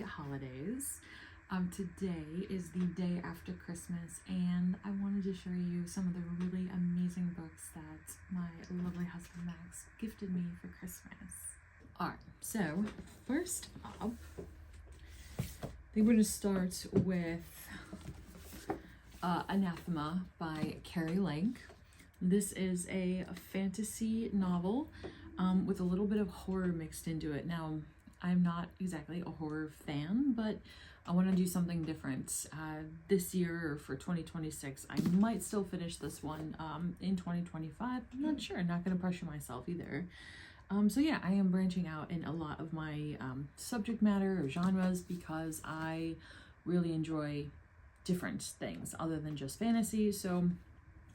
holidays. Today is the day after Christmas, and I wanted to show you some of the really amazing books that my lovely husband Max gifted me for Christmas. Alright, so first up, I think we're going to start with Anathema by Carrie Lake. This is a fantasy novel with a little bit of horror mixed into it. Now, I'm not exactly a horror fan, but I want to do something different. This year, or for 2026, I might still finish this one in 2025. I'm not sure. I'm not going to pressure myself either. So yeah, I am branching out in a lot of my subject matter or genres because I really enjoy different things other than just fantasy. So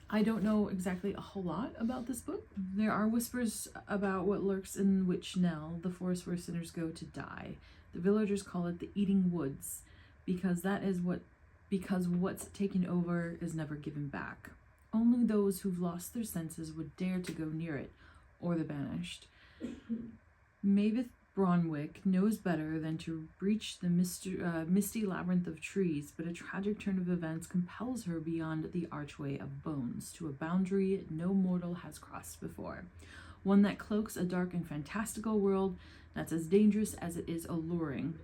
I don't know exactly a whole lot about this book. There are whispers about what lurks in Witch Nell, the forest where sinners go to die. The villagers call it the Eating Woods because what's taken over is never given back. Only those who've lost their senses would dare to go near it, or the banished. Mavis Bronwick knows better than to breach the misty labyrinth of trees, but a tragic turn of events compels her beyond the archway of bones to a boundary no mortal has crossed before, one that cloaks a dark and fantastical world that's as dangerous as it is alluring.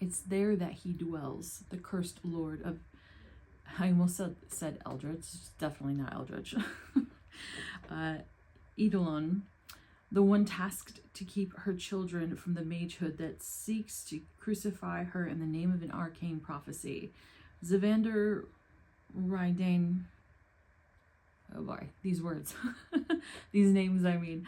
It's there that he dwells, the cursed lord of... I almost said Eldritch, it's definitely not Eldritch. Eidolon, the one tasked to keep her children from the magehood that seeks to crucify her in the name of an arcane prophecy. Zavander Rydane, oh boy, these words, these names, I mean,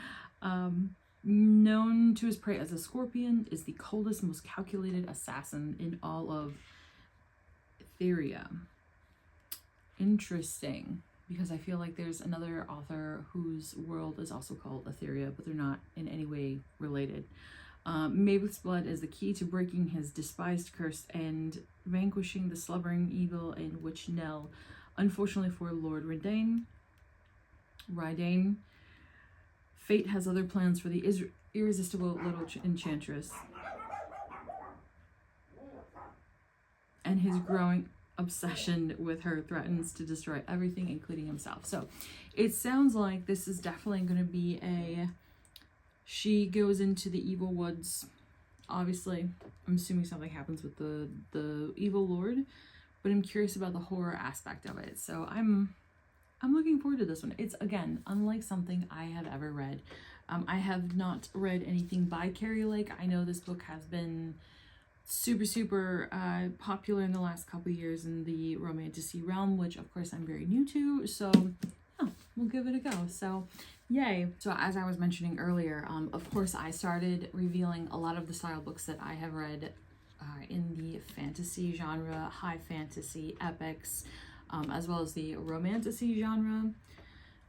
known to his prey as a scorpion, is the coldest, most calculated assassin in all of Etheria. Interesting. Because I feel like there's another author whose world is also called Etheria, but they're not in any way related. Mavis' blood is the key to breaking his despised curse and vanquishing the slumbering evil in Witch Nell. Unfortunately for Lord Rydane, fate has other plans for the irresistible little enchantress and his growing obsession with her threatens to destroy everything, including himself. So it sounds like this is definitely going to be she goes into the evil woods. Obviously, I'm assuming something happens with the evil lord, but I'm curious about the horror aspect of it. So I'm looking forward to this one. It's, again, unlike something I have ever read. I have not read anything by Carrie Lake. I know this book has been super popular in the last couple years in the romantasy realm, which of course I'm very new to, so we'll give it a go. So yay. So as I was mentioning earlier, of course I started revealing a lot of the style books that I have read in the fantasy genre, high fantasy, epics, as well as the romantasy genre.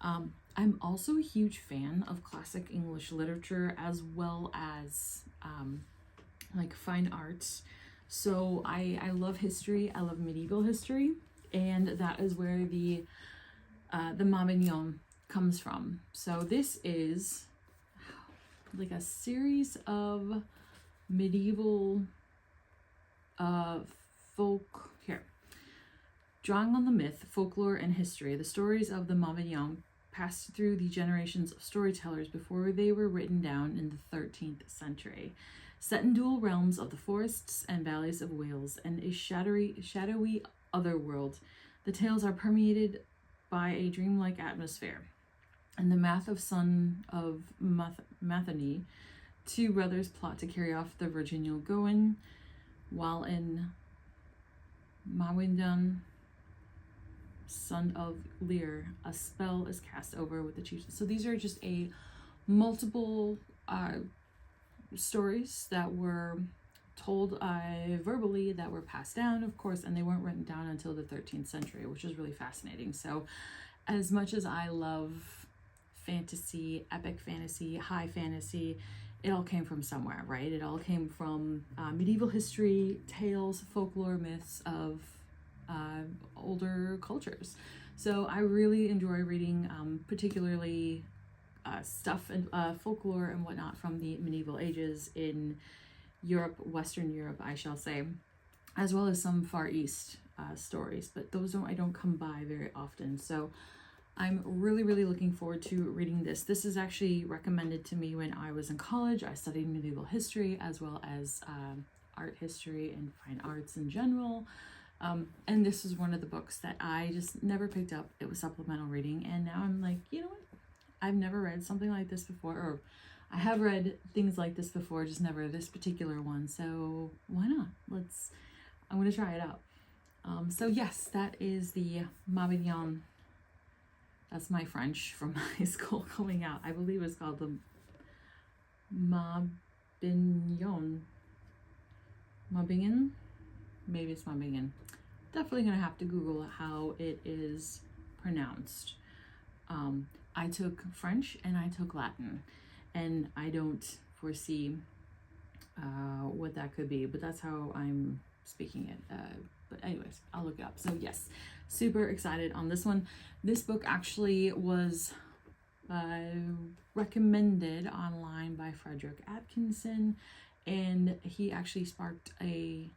I'm also a huge fan of classic English literature as well as like fine arts. So I love history. I love medieval history, and that is where the Mabinogion comes from. So this is like a series of medieval folk here. Drawing on the myth, folklore, and history, the stories of the Mabinogion passed through the generations of storytellers before they were written down in the 13th century. Set in dual realms of the forests and valleys of Wales and a shadowy otherworld, the tales are permeated by a dreamlike atmosphere. And the Math of son of Mathany, two brothers plot to carry off the virginal Gowan, while in Mabinogion, son of Lear, a spell is cast over with the chief. So these are just a multiple stories that were told verbally, that were passed down, of course, and they weren't written down until the 13th century, which is really fascinating. So as much as I love fantasy, epic fantasy, high fantasy, it all came from somewhere, right? It all came from medieval history, tales, folklore, myths of older cultures. So I really enjoy reading particularly stuff and folklore and whatnot from the medieval ages in Europe, Western Europe, I shall say, as well as some Far East stories, but those I don't come by very often. So I'm really, really looking forward to reading this. This is actually recommended to me when I was in college. I studied medieval history as well as art history and fine arts in general. And this is one of the books that I just never picked up. It was supplemental reading. And now I'm like, you know what? I've never read something like this before, or I have read things like this before, just never this particular one. So why not? I'm going to try it out. So yes, that is the Mabinogion. That's my French from high school coming out. I believe it's called the Mabinogion. Mabinogion? Maybe it's Mabinogion. Definitely gonna have to Google how it is pronounced. I took French and I took Latin, and I don't foresee what that could be, but that's how I'm speaking it. But anyways, I'll look it up. So yes, super excited on this one. This book actually was recommended online by Frederick Atkinson, and he actually sparked it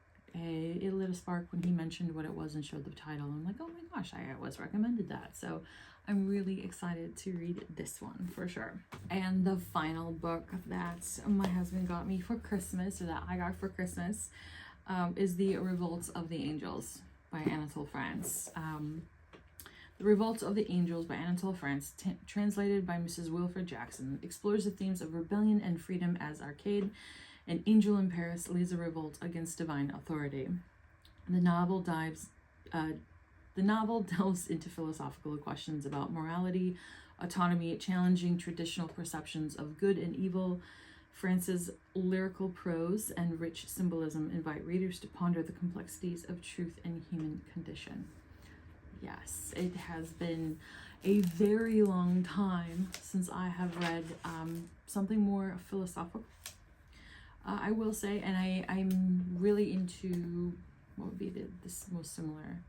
lit a spark when he mentioned what it was and showed the title. I'm like, oh my gosh, I was recommended that. So I'm really excited to read this one for sure. And the final book that my husband got me for Christmas, or that I got for Christmas, is The Revolt of the Angels by Anatole France. The Revolt of the Angels by Anatole France, translated by Mrs. Wilfred Jackson, explores the themes of rebellion and freedom as Arcade, an angel in Paris, leads a revolt against divine authority. The novel delves into philosophical questions about morality, autonomy, challenging traditional perceptions of good and evil. France's lyrical prose and rich symbolism invite readers to ponder the complexities of truth and human condition. Yes, it has been a very long time since I have read something more philosophical. I will say, and I'm really into, what would be this most similar?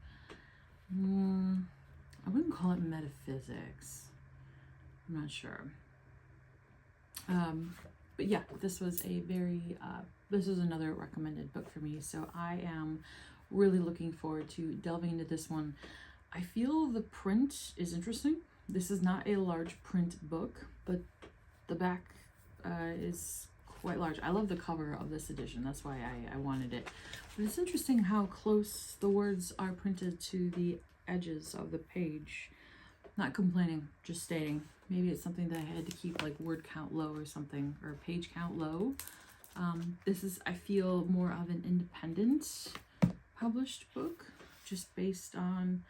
I wouldn't call it metaphysics. I'm not sure. But yeah, this was this was another recommended book for me. So I am really looking forward to delving into this one. I feel the print is interesting. This is not a large print book, but the back is quite large. I love the cover of this edition. That's why I wanted it. But it's interesting how close the words are printed to the edges of the page. Not complaining, just stating. Maybe it's something that I had to keep like word count low or something, or page count low. This is, I feel, more of an independent published book, just based on,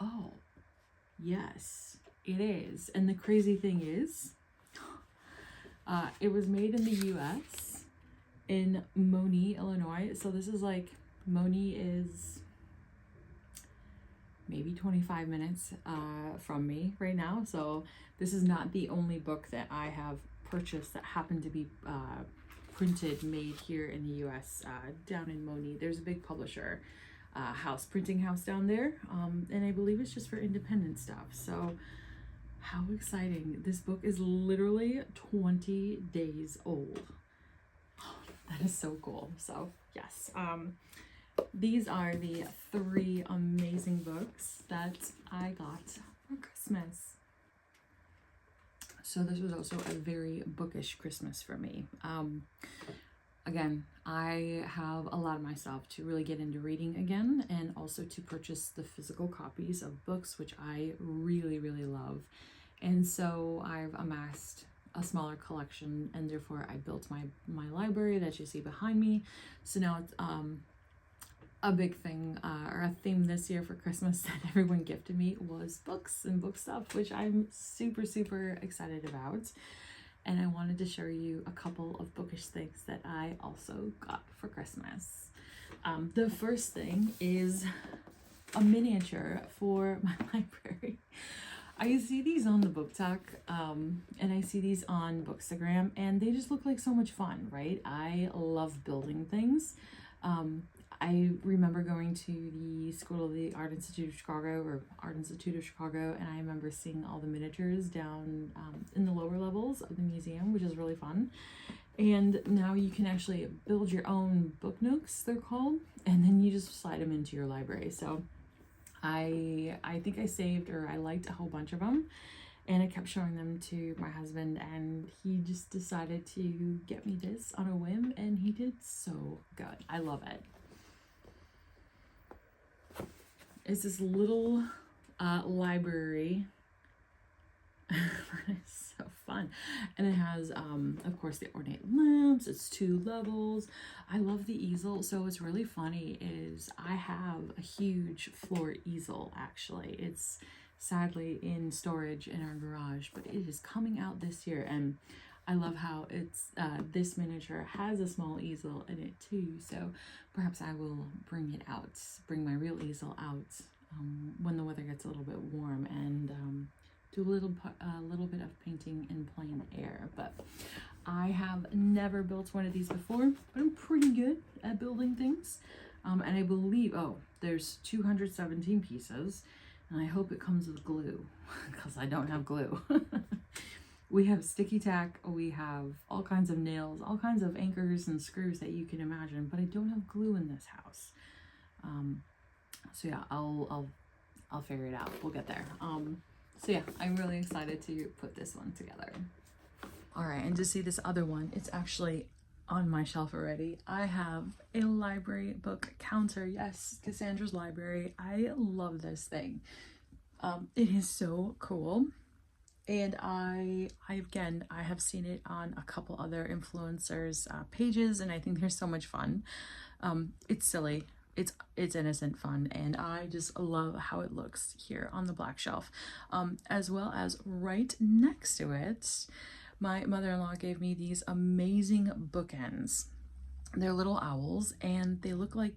oh, yes, it is. And the crazy thing is, it was made in the US in Moni, Illinois. So this is like, Moni is maybe 25 minutes from me right now. So this is not the only book that I have purchased that happened to be printed, made here in the US, down in Moni. There's a big publisher printing house down there, and I believe it's just for independent stuff. So how exciting. This book is literally 20 days old. Oh, that is so cool. So yes, these are the 3 amazing books that I got for Christmas. So this was also a very bookish Christmas for me. Again, I have allowed myself to really get into reading again, and also to purchase the physical copies of books, which I really, really love. And so I've amassed a smaller collection, and therefore I built my library that you see behind me. So now it's a big thing, or a theme this year for Christmas that everyone gifted me was books and book stuff, which I'm super, super excited about. And I wanted to show you a couple of bookish things that I also got for Christmas. The first thing is a miniature for my library. I see these on the Book Talk, and I see these on Bookstagram, and they just look like so much fun, right? I love building things. I remember going to the School of the Art Institute of Chicago, or Art Institute of Chicago, and I remember seeing all the miniatures down in the lower levels of the museum, which is really fun. And now you can actually build your own book nooks, they're called, and then you just slide them into your library. So I think I saved, or I liked a whole bunch of them, and I kept showing them to my husband, and he just decided to get me this on a whim, and he did so good. I love it. It's this little library. It's so fun. And it has of course the ornate lamps. It's 2 levels. I love the easel. So what's really funny is I have a huge floor easel. Actually, it's sadly in storage in our garage, but it is coming out this year, and I love how it's this miniature has a small easel in it too. So perhaps I will bring my real easel out when the weather gets a little bit warm, and do a little bit of painting in plein air. But I have never built one of these before, but I'm pretty good at building things. And I believe, there's 217 pieces, and I hope it comes with glue because I don't have glue. We have sticky tack, we have all kinds of nails, all kinds of anchors and screws that you can imagine, but I don't have glue in this house. So yeah, I'll figure it out. We'll get there. So yeah, I'm really excited to put this one together. All right, and to see this other one, it's actually on my shelf already. I have a library book counter. Yes, Cassandra's library. I love this thing. It is so cool. And I have seen it on a couple other influencers' pages, and I think they're so much fun. It's silly. It's innocent fun, and I just love how it looks here on the black shelf. As well as right next to it, my mother-in-law gave me these amazing bookends. They're little owls, and they look like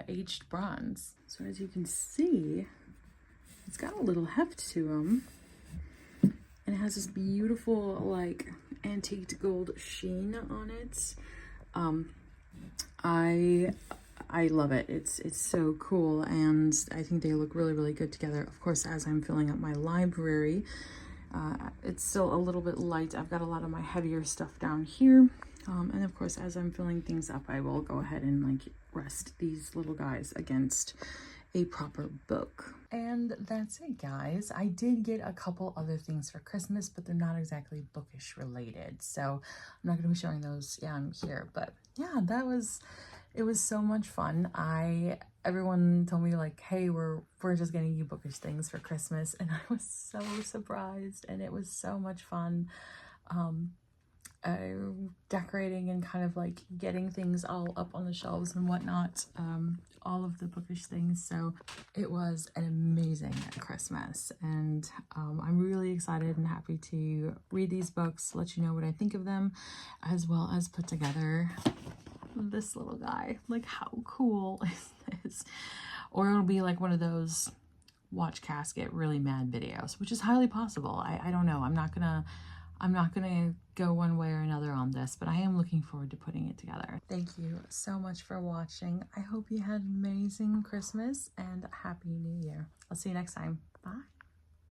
aged bronze. So as you can see, it's got a little heft to them, and it has this beautiful like antique gold sheen on it. I love it. It's so cool, and I think they look really, really good together. Of course, as I'm filling up my library, it's still a little bit light. I've got a lot of my heavier stuff down here. And of course, as I'm filling things up, I will go ahead and like rest these little guys against a proper book. And that's it, guys. I did get a couple other things for Christmas, but they're not exactly bookish related, so I'm not going to be showing those here. But yeah, it was so much fun. Everyone told me like, hey, we're just getting you bookish things for Christmas, and I was so surprised, and it was so much fun. Decorating and kind of like getting things all up on the shelves and whatnot, all of the bookish things. So it was an amazing Christmas, and I'm really excited and happy to read these books, let you know what I think of them, as well as put together this little guy. Like, how cool is this? Or it'll be like one of those watch Cass get really mad videos, which is highly possible. I don't know. I'm not gonna go one way or another on this, but I am looking forward to putting it together. Thank you so much for watching. I hope you had an amazing Christmas and Happy New Year. I'll see you next time. Bye.